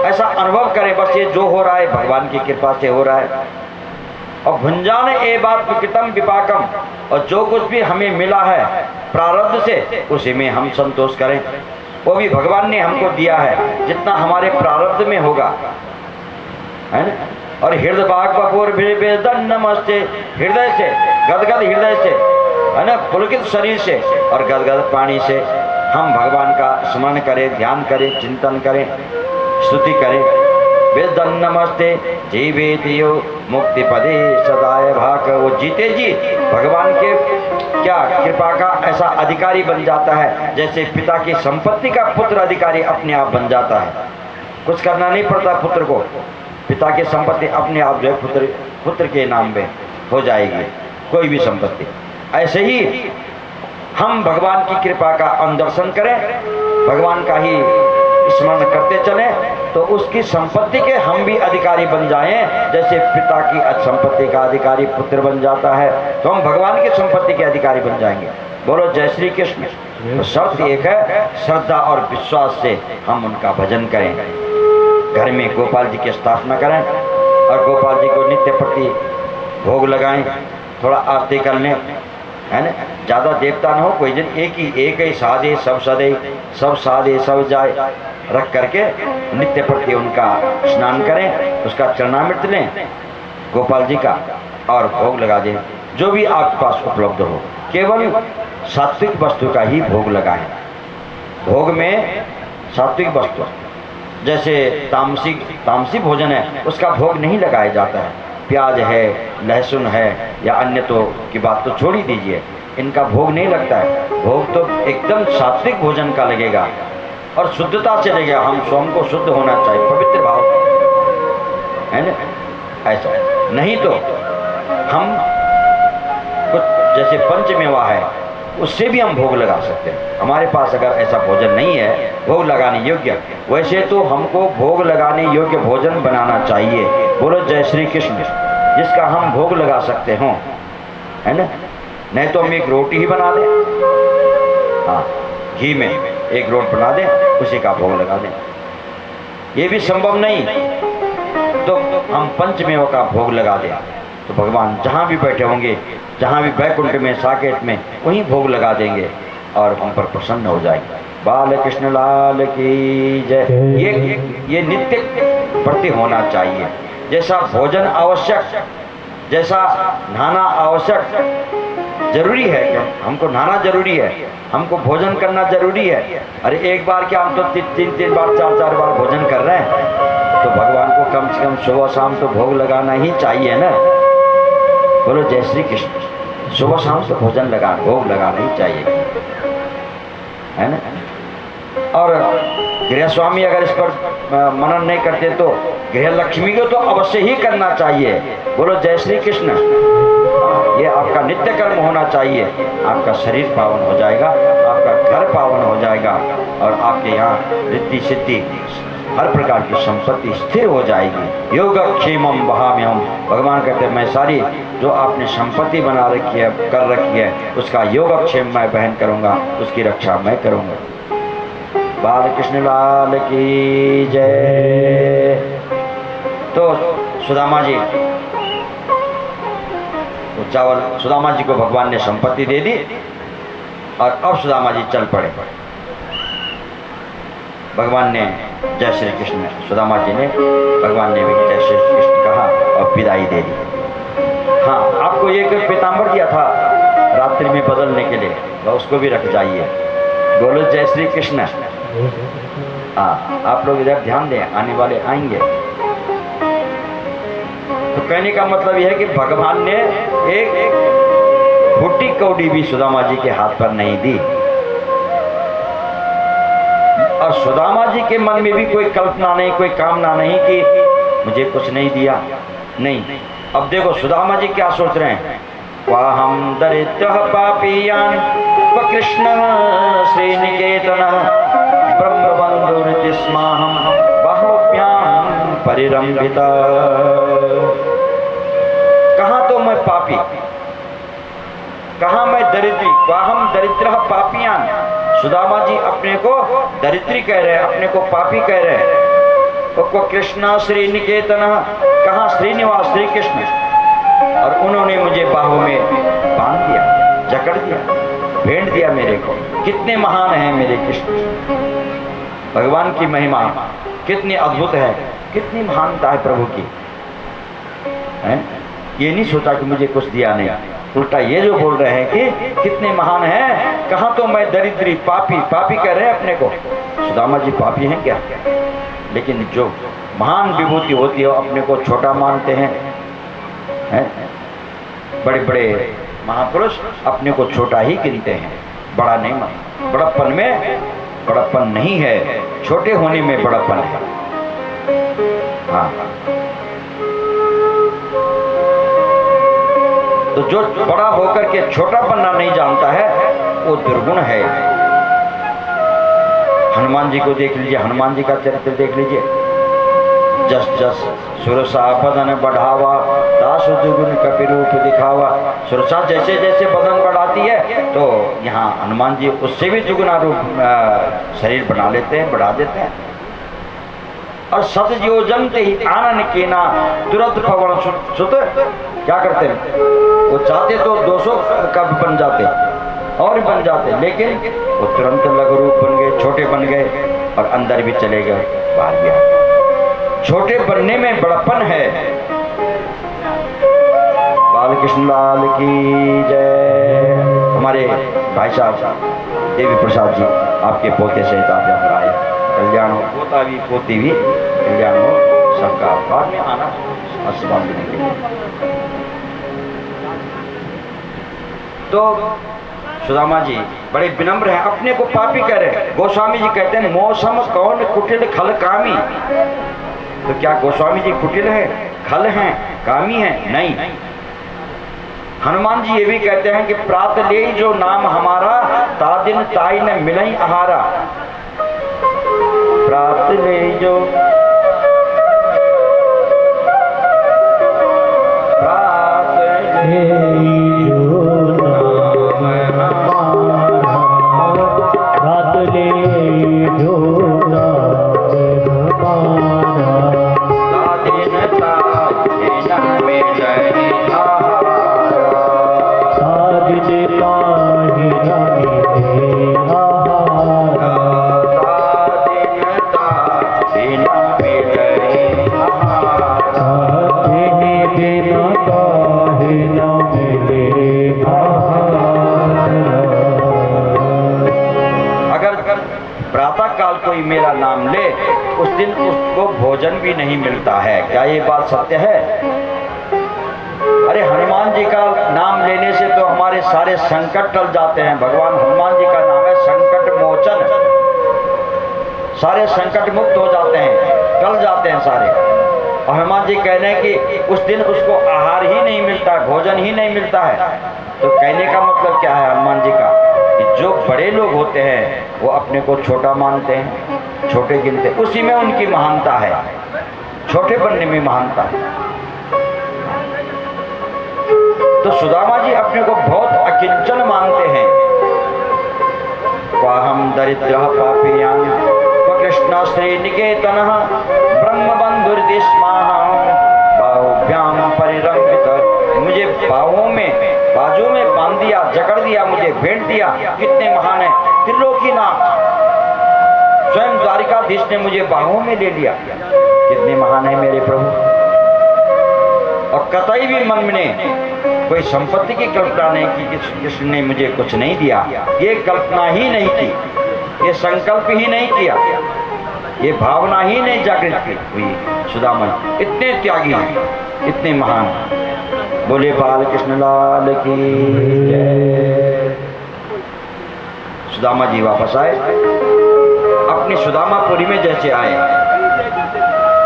ऐसा अनुभव करें बस ये जो हो रहा है भगवान की कृपा से हो रहा है। और भुंजान ए बात कृतम विपाकम, और जो कुछ भी हमें मिला है प्रारब्ध से उसी में हम संतोष करें। वो भी भगवान ने हमको दिया है जितना हमारे प्रारब्ध में होगा, है ना। और हृदय बाग बपोर बेदन नमस्ते, हृदय से गदगद हृदय से, है ना, पुलकित शरीर से और गदगद पानी से हम भगवान का स्मरण करें, ध्यान करें, चिंतन करें, स्तुति करें। बेदन नमस्ते जीवेतियो मुक्ति पदे सदाय भाग, वो जीते जी भगवान के क्या कृपा का ऐसा अधिकारी बन जाता है जैसे पिता की संपत्ति का पुत्र अधिकारी अपने आप बन जाता है। कुछ करना नहीं पड़ता पुत्र को, पिता की संपत्ति अपने आप जो है पुत्र के नाम में हो जाएगी, कोई भी संपत्ति। ऐसे ही हम भगवान की कृपा का अनुदर्शन करें, भगवान का ही स्मरण करते चलें, तो उसकी संपत्ति के हम भी अधिकारी बन जाएं। जैसे पिता की संपत्ति का अधिकारी पुत्र बन जाता है, तो हम भगवान की संपत्ति के अधिकारी बन जाएंगे। बोलो जय श्री कृष्ण। तो शर्त एक है, श्रद्धा और विश्वास से हम उनका भजन करें, घर में गोपाल जी की स्थापना करें और गोपाल जी को नित्य प्रति भोग लगाएं, थोड़ा आरती कर लें, है ना। ज़्यादा देवता न हो, कोई जन एक ही साधे सब सदे, सब साधे सब जाए रख करके नित्य प्रति उनका स्नान करें, उसका चरणामृत लें गोपाल जी का और भोग लगा दें। जो भी आपके पास उपलब्ध हो, केवल सात्विक वस्तु का ही भोग लगाएं। भोग में सात्विक वस्तु, जैसे तामसिक भोजन है उसका भोग नहीं लगाया जाता है। प्याज है, लहसुन है या अन्य तो की बात तो छोड़ ही दीजिए, इनका भोग नहीं लगता है। भोग तो एकदम सात्विक भोजन का लगेगा और शुद्धता से लगेगा। हम स्वयं को शुद्ध होना चाहिए, पवित्र भाव, है ना। ऐसा नहीं तो हम कुछ जैसे पंचमेवा है उससे भी हम भोग लगा सकते हैं। हमारे पास अगर ऐसा भोजन नहीं है भोग लगाने योग्य, वैसे तो हमको भोग लगाने योग्य भोजन बनाना चाहिए। बोलो जय श्री कृष्ण। जिसका हम भोग लगा सकते हों, है ना। नहीं तो हम एक रोटी ही बना दें, हाँ, घी में एक रोटी बना दें, उसी का भोग लगा दें। ये भी संभव नहीं तो हम पंचमेवा का भोग लगा दें, तो भगवान जहाँ भी बैठे होंगे, जहाँ भी बैकुंठ में, साकेत में, वहीं भोग लगा देंगे और हम पर प्रसन्न हो जाएंगे। बाल कृष्ण लाल की जय। ये नित्य प्रति होना चाहिए। जैसा भोजन आवश्यक, जैसा नहाना आवश्यक जरूरी है, हमको नहाना जरूरी है, हमको भोजन करना जरूरी है। अरे एक बार क्या, हम तो तीन बार, चार बार भोजन कर रहे हैं, तो भगवान को कम से कम सुबह शाम तो भोग लगाना ही चाहिए ना। बोलो जय श्री कृष्ण। सुबह शाम से भोजन भोग लगाना ही चाहिए, है ना। और गृह स्वामी अगर इस पर मनन नहीं करते तो गृह लक्ष्मी को तो अवश्य ही करना चाहिए। बोलो जय श्री कृष्ण। ये आपका नित्य कर्म होना चाहिए। आपका शरीर पावन हो जाएगा, आपका घर पावन हो जाएगा और आपके यहाँ रिद्धि सिद्धि हर प्रकार की संपत्ति स्थिर हो जाएगी। योगक्षेमम वहाम्यहम्। भगवान कहते हैं मैं सारी जो आपने संपत्ति बना रखी है, कर रखी है, उसका योगक्षेम मैं वहन करूँगा, उसकी रक्षा मैं करूँगा। बाल कृष्ण लाल की जय। तो सुदामा जी, तो चावल सुदामा जी को भगवान ने संपत्ति दे दी और अब सुदामा जी चल पड़े। भगवान ने जय श्री कृष्ण, सुदामा जी ने, भगवान ने भी जय श्री कृष्ण कहा और विदाई दे दी। हाँ, आपको एक पीताम्बर दिया था रात्रि में बदलने के लिए, तो उसको भी रख जाइए। बोलो जय श्री कृष्ण। हाँ, आप लोग इधर ध्यान दें, आने वाले आएंगे। तो कहने का मतलब यह है कि भगवान ने एक फूटी कौड़ी भी सुदामा जी के हाथ पर नहीं दी और सुदामा जी के मन में भी कोई कल्पना नहीं, कोई कामना नहीं कि मुझे कुछ नहीं दिया। नहीं, अब देखो सुदामा जी क्या सोच रहे हैं। वाहम दरिद्र पापियान व कृष्ण श्रीनिकेतन ब्रह्मबंधुर्तिस्माहम बाहुभ्याम परिरंभिता। कहाँ तो मैं पापी, कहाँ मैं दरिद्री। वाहम दरिद्र पापियान। सुदामा जी अपने को दरिद्री कह रहे हैं, अपने को पापी कह रहे हैं। तो कृष्ण श्रीनिकेतन, कहाँ श्रीनिवास श्री कृष्ण, और उन्होंने मुझे बाहों में बांध दिया, जकड़ दिया, भेंट दिया मेरे को। कितने महान हैं मेरे कृष्ण। भगवान की महिमा कितनी अद्भुत है, कितनी महानता है प्रभु की, है? ये नहीं सोचा कि मुझे कुछ दिया नहीं, उल्टा ये जो बोल रहे हैं कि कितने महान हैं। कहाँ तो मैं दरिद्री पापी, पापी कह रहे हैं अपने को। सुदामा जी पापी हैं क्या? लेकिन जो महान विभूति होती है अपने को छोटा मानते हैं, बड़े बड़े महापुरुष अपने को छोटा ही गिनते हैं, बड़ा नहीं मानते। बड़प्पन में बड़प्पन नहीं है, छोटे होने में बड़प्पन है। हाँ, तो जो बड़ा होकर के छोटा बनना नहीं जानता है वो दुर्गुण है। हनुमान जी को देख लीजिए, हनुमान जी का चरित्र देख लीजिए। जस जस सुरसा बदन बढ़ावा, दास दुगुन कपि रूप दिखावा। सुरसा जैसे जैसे बदन बढ़ाती है तो यहाँ हनुमान जी उससे भी दुगुना रूप शरीर बना लेते हैं, बढ़ा देते हैं। और सत योजन ते ही आनन के ना तुरंत पवन सुत क्या करते हैं, वो चाहते तो 200 का भी बन जाते और बन जाते, लेकिन वो तुरंत लघु रूप बन गए, छोटे बन गए और अंदर भी चले गए, बाहर भी आ गए। छोटे बनने में बड़प्पन है। बाल कृष्ण लाल की जय। हमारे भाई साहब देवी प्रसाद जी आपके पोते सहित आप यहाँ पर आए, कल्याण हो, पोता भी पोती भी कल्याण हो सबका। बाद में आना आशीर्वाद देने के लिए। तो सुदामा जी बड़े विनम्र हैं, अपने को पापी कह रहे हैं। गोस्वामी जी कहते हैं मौसम कौन कुटिल खल कामी। तो क्या गोस्वामी जी कुटिल हैं, खल हैं, कामी हैं? नहीं। हनुमान जी ये भी कहते हैं कि प्रात ले जो नाम हमारा, तादिन ताई न मिलई आहारा। प्रात ले जो प्रात ले मेरा नाम ले उस दिन उसको भोजन भी नहीं मिलता है। क्या ये बात सत्य है? अरे हनुमान जी का नाम लेने से तो हमारे सारे संकट टल जाते हैं। भगवान हनुमान जी का नाम है संकट मोचन, सारे संकट मुक्त हो जाते हैं, टल जाते हैं सारे। और हनुमान जी कह रहे हैं कि उस दिन उसको आहार ही नहीं मिलता, भोजन ही नहीं मिलता है। तो कहने का मतलब क्या है हनुमान जी का, कि जो बड़े लोग होते हैं वो अपने को छोटा मानते हैं, छोटे गिनते, उसी में उनकी महानता है, छोटे बनने में महानता है। तो सुदामा जी अपने को बहुत अकिंचन मानते हैं। हम दरिद्र पापीयान कृष्ण श्री निकेतन ब्रह्म बंधुर्दिस्माहं बाहुभ्याम परिरंभित। मुझे बाहों में, बाजू में बांध दिया, जकड़ दिया, मुझे भेंट दिया। कितने महान है त्रिलोकीनाथ, स्वयं द्वारिकाधीश ने मुझे बाहों में ले लिया। कितने महान है मेरे प्रभु। और कतई भी मन में कोई संपत्ति की कल्पना नहीं की कि कृष्ण ने मुझे कुछ नहीं दिया, ये कल्पना ही नहीं की, ये संकल्प ही नहीं किया, ये भावना ही नहीं जागृत हुई। सुदामा इतने त्यागी हैं, इतने महान। बोले बाल कृष्ण लाल की जय। सुदामा जी वापस आए, अपनी सुदामापुरी में जैसे आए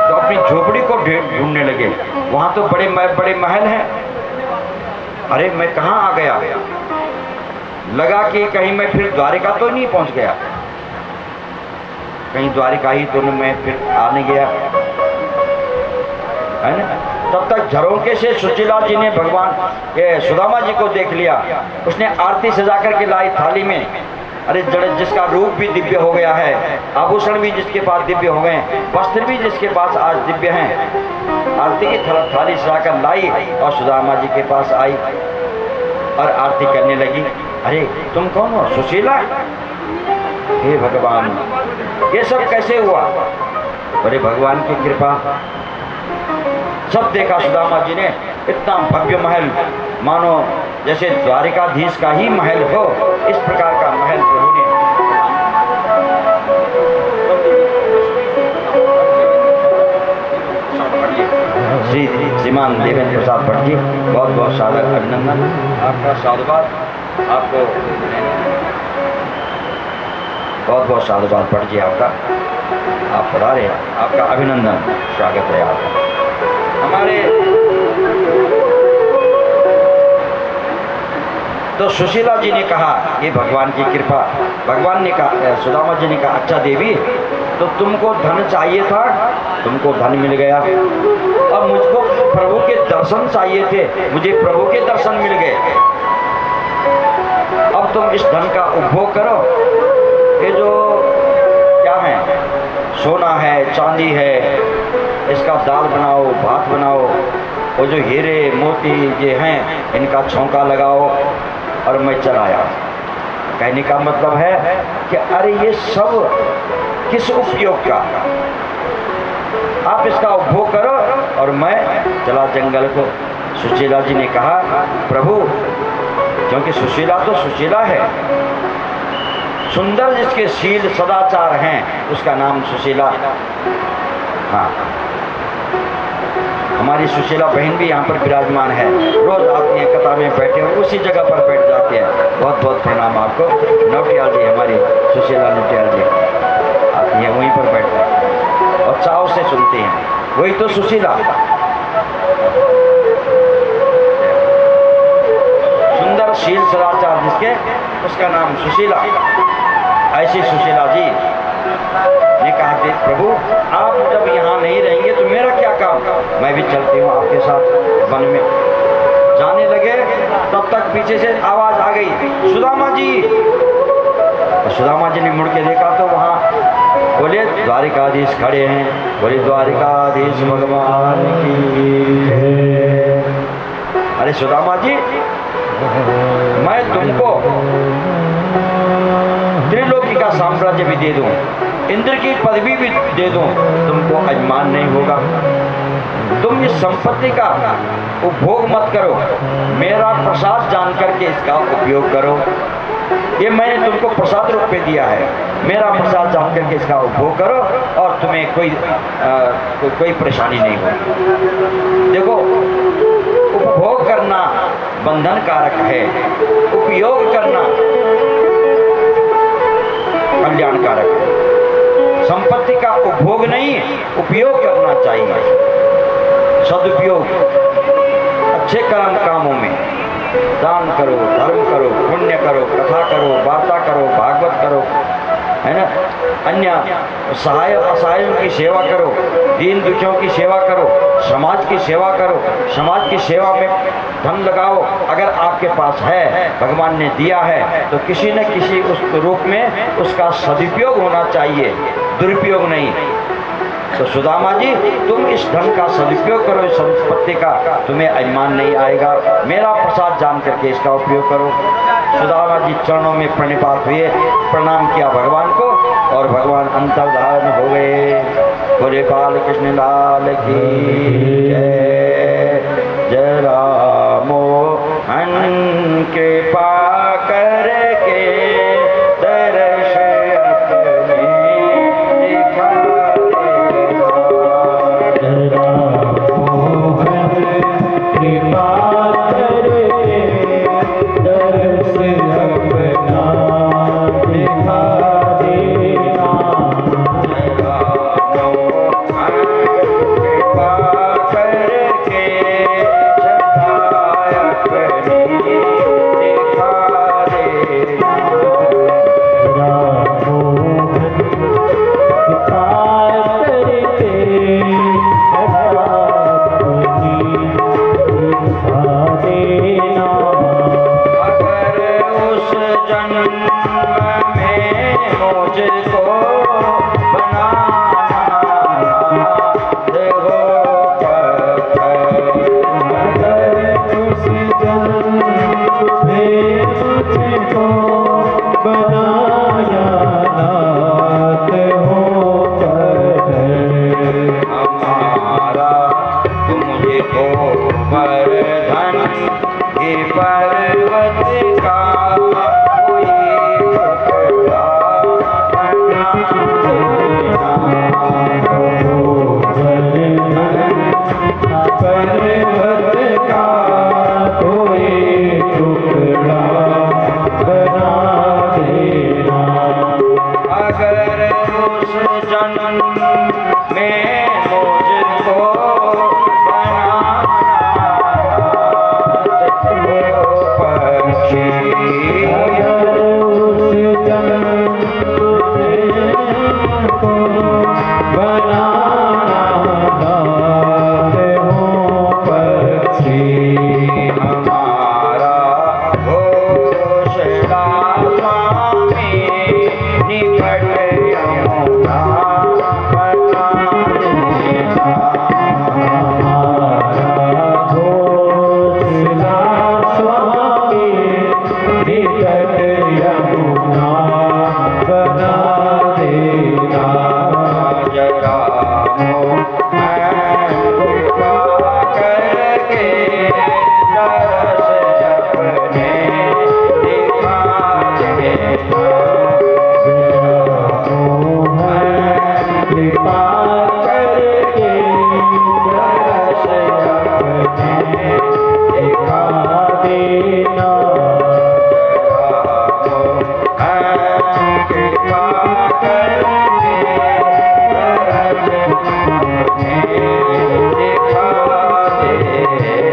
तो अपनी झोपड़ी को ढूंढने लगे। वहां तो बड़े बड़े महल हैं। अरे मैं कहाँ आ गया, लगा कि कहीं मैं फिर द्वारिका तो नहीं पहुंच गया, कहीं द्वारिका ही तो मैं फिर आने गया, है ना। तब तक झरोके से सुशीला जी ने भगवान सुदामा जी को देख लिया। उसने आरती सजा करके लाई थाली में, अरे जड़ जिसका रूप भी दिव्य हो गया है, आभूषण भी जिसके पास दिव्य हो गए, वस्त्र भी जिसके पास आज दिव्य हैं, आरती की थाली सजाकर लाई और सुदामा जी के पास आई और आरती करने लगी। अरे तुम कौन हो? सुशीला? हे भगवान, ये सब कैसे हुआ? अरे भगवान की कृपा। सब देखा सुदामा जी ने, इतना भव्य महल, मानो जैसे द्वारिकाधीश का ही महल हो, इस प्रकार का महल प्रभु ने। श्री श्रीमान देवेंद्र प्रसाद भट्ट जी, बहुत बहुत सादर अभिनंदन, आपका साधुवाद, आपको बहुत बहुत साधुवाद भट्ट जी, आपका, आप पधारे हैं, आपका अभिनंदन, स्वागत है आपका। हमारे तो सुशीला जी ने कहा, ये भगवान की कृपा। भगवान ने कहा, सुदामा जी ने कहा, अच्छा देवी, तो तुमको धन चाहिए था, तुमको धन मिल गया, और मुझको प्रभु के दर्शन चाहिए थे, मुझे प्रभु के दर्शन मिल गए। अब तुम इस धन का उपभोग करो। ये जो क्या है, सोना है, चांदी है, इसका दाल बनाओ, भात बनाओ, वो जो हीरे मोती ये हैं, इनका छौंका लगाओ और मैं चलाया। कहने का मतलब है कि अरे ये सब किस उपयोग का, आप इसका उपभोग करो और मैं चला जंगल को। सुशीला जी ने कहा, प्रभु, क्योंकि सुशीला तो सुशीला है, सुंदर जिसके शील सदाचार हैं उसका नाम सुशीला। हाँ, हमारी सुशीला बहन भी यहाँ पर विराजमान है, रोज आती है, कतार में बैठे हो, उसी जगह पर बैठ जाती है। बहुत बहुत प्रणाम आपको। नौटियाल जी, हमारी सुशीला नौटियाल जी आती है, वहीं पर बैठते हैं और चाव से सुनते हैं, वही तो सुशीला। सुंदर शील सदाचार जिसके, उसका नाम सुशीला। ऐसी सुशीला जी ने कहा कि प्रभु, आप जब यहाँ नहीं रहेंगे तो मेरा क्या काम, मैं भी चलती हूँ आपके साथ वन में। जाने लगे तब तक पीछे से आवाज आ गई, सुदामा जी। तो सुदामा जी ने मुड़ के देखा तो वहाँ बोले द्वारिकाधीश खड़े हैं। बोले द्वारिकाधीश भगवान की। अरे सुदामा जी, मैं तुमको त्रिलोकी का साम्राज्य भी दे दूं, इंद्र की पदवी भी दे दूं, तुमको अभिमान नहीं होगा। तुम इस संपत्ति का उपभोग मत करो, मेरा प्रसाद जान करके इसका उपयोग करो। ये मैंने तुमको प्रसाद रूप में दिया है, मेरा प्रसाद जान करके इसका उपभोग करो और तुम्हें कोई परेशानी नहीं होगी। देखो, उपभोग करना बंधन कारक है, उपयोग करना कल्याण कारक है। संपत्ति का उपभोग नहीं, उपयोग करना चाहिए, सदुपयोग। अच्छे कर्म कामों में दान करो, धर्म करो, पुण्य करो, कथा करो, वार्ता करो, भागवत करो, है ना, अन्य सहाय असहायों की सेवा करो, दीन दुखियों की सेवा करो, समाज की सेवा करो। समाज की सेवा में धन लगाओ, अगर आपके पास है, भगवान ने दिया है, तो किसी न किसी उस रूप में उसका सदुपयोग होना चाहिए, दुरुपयोग नहीं। तो सुदामा जी, तुम इस धन का सदुपयोग करो, इस संपत्ति का, तुम्हें अभिमान नहीं आएगा, मेरा प्रसाद जान करके इसका उपयोग करो। सुदामा जी चरणों में प्रणिपात हुए, प्रणाम किया भगवान को और भगवान अंतर्धान हो गए। बोले बाल कृष्ण लाल की जय। जय रामो हन कृपा करके दर्श अपने दिखा देखा में मुझको बनाना देखो अगर उस जन्म में मुझको बनाया नाथ होकर हमारा तुम मुझको वर्धन के पर्वत का कोई टुकड़ा बना देना। पर्वत का कोई टुकड़ा बना देना। अगर उस जन्म में मुझको बनाना तो पक्षी अगर उस जन्म में को बनाना नाथ हो पक्षी। हमारा घोषणा स्वामी निकट यमुना बना देना। हमारा घोषणा स्वामी निकट यमुना बना देना। जरा कृपा करके तरस अपने दिखा देना। कृपा करके तरस अपने दिखा देना। कृपा करके तरस अपने दिखा देना।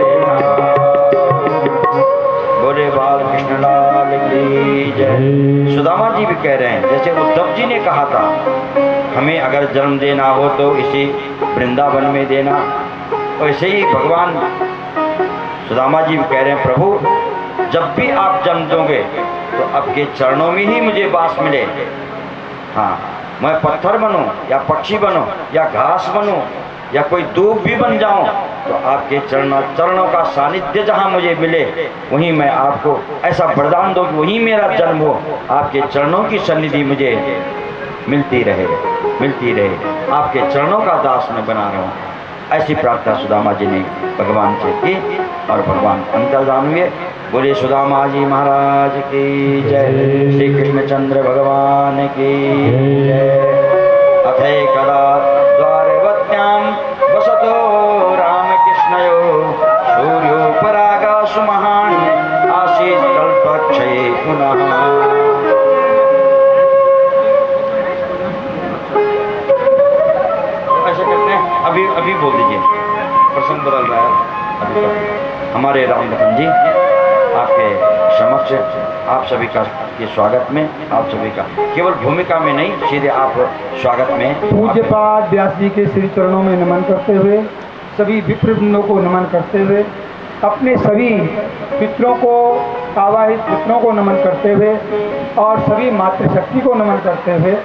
बोले बाल कृष्ण लाल की जय। सुदामा जी भी कह रहे हैं, जैसे उद्धव जी ने कहा था हमें अगर जन्म देना हो तो इसी वृंदावन में देना, वैसे ही भगवान सुदामा जी भी कह रहे हैं प्रभु जब भी आप जन्म दोगे तो आपके चरणों में ही मुझे वास मिले। हाँ, मैं पत्थर बनूं या पक्षी बनूं या घास बनूं या कोई दूब भी बन जाऊं तो आपके चरणों का सानिध्य जहां मुझे मिले वहीं मैं आपको ऐसा वरदान दो कि वहीं मेरा जन्म हो, आपके चरणों की सन्निधि मुझे मिलती रहे, आपके चरणों का दास मैं बना रहूं। ऐसी प्रार्थना सुदामा जी ने भगवान से की और भगवान अंतर्धान हुए। बोले सुदामा जी महाराज की जय। श्री कृष्णचंद्र भगवान की जय। अथैकदा द्वारवत्यां वसतो रामकृष्णयो सूर्योपरागासु महान् आसीत् कल्पक्षये पुनः। ऐसा करते हैं, अभी बोल दीजिए, प्रसंग बदल रहा है अभी तक। हमारे राम लखन जी आपके समक्ष आप सभी का के स्वागत में, आप सभी का केवल भूमिका में नहीं, सीधे आप स्वागत में पूज्यपाद व्यास जी के श्री चरणों में नमन करते हुए, सभी विप्रवृंदों को नमन करते हुए, अपने सभी पितरों को, आवाहित पितरों को नमन करते हुए और सभी मातृशक्ति को नमन करते हुए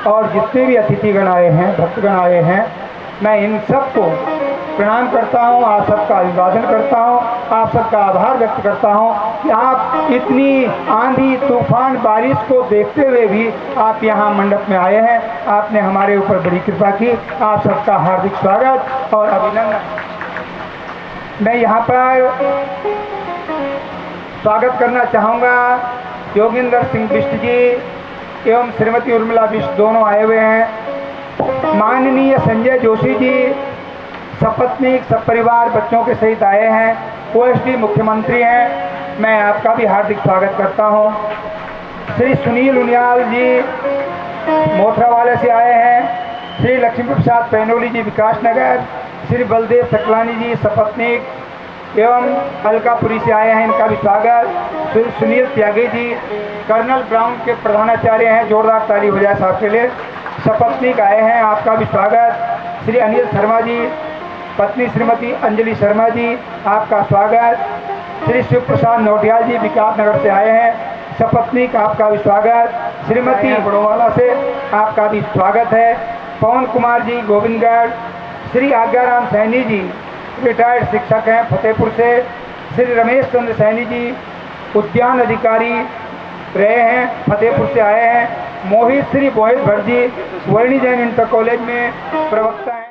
और जितने भी अतिथिगण आए हैं, भक्तगण आए हैं, मैं इन सबको प्रणाम करता हूँ, आप सबका अभिवादन करता हूँ, आप सबका आभार व्यक्त करता हूँ कि आप इतनी आंधी तूफान बारिश को देखते हुए भी आप यहाँ मंडप में आए हैं। आपने हमारे ऊपर बड़ी कृपा की। आप सबका हार्दिक स्वागत और अभिनंदन। मैं यहाँ पर स्वागत करना चाहूँगा योगेंद्र सिंह बिष्ट जी एवं श्रीमती उर्मिला बिष्ट, दोनों आए हुए हैं। माननीय संजय जोशी जी सपत्नीक सपरिवार बच्चों के सहित आए हैं। ओएसडी मुख्यमंत्री हैं, मैं आपका भी हार्दिक स्वागत करता हूं। श्री सुनील उनियाल जी मोथरावाले से आए हैं। श्री लक्ष्मी प्रसाद पैनोली जी विकास नगर, श्री बलदेव सकलानी जी सपत्नीक एवं अलकापुरी से आए हैं, इनका भी स्वागत। श्री सुनील त्यागी जी कर्नल ब्राउन के प्रधानाचार्य हैं, जोरदार ताली हो जाए साहब के लिए, सपत्नीक आए हैं, आपका भी स्वागत। श्री अनिल शर्मा जी, पत्नी श्रीमती अंजलि शर्मा जी, आपका स्वागत। श्री शिव प्रसाद नोटियाल जी विकास नगर से आए हैं। सपत्नीक आपका भी स्वागत, श्रीमती बड़ोवाला से आपका भी स्वागत है। पवन कुमार जी गोविंदगढ़, श्री आज्ञाराम सैनी जी रिटायर्ड शिक्षक हैं फतेहपुर से, श्री रमेश चंद्र सैनी जी उद्यान अधिकारी रहे हैं फतेहपुर से आए हैं, मोहित श्री बोहेश भट्ट जी वर्णी जैन इंटर कॉलेज में प्रवक्ता हैं।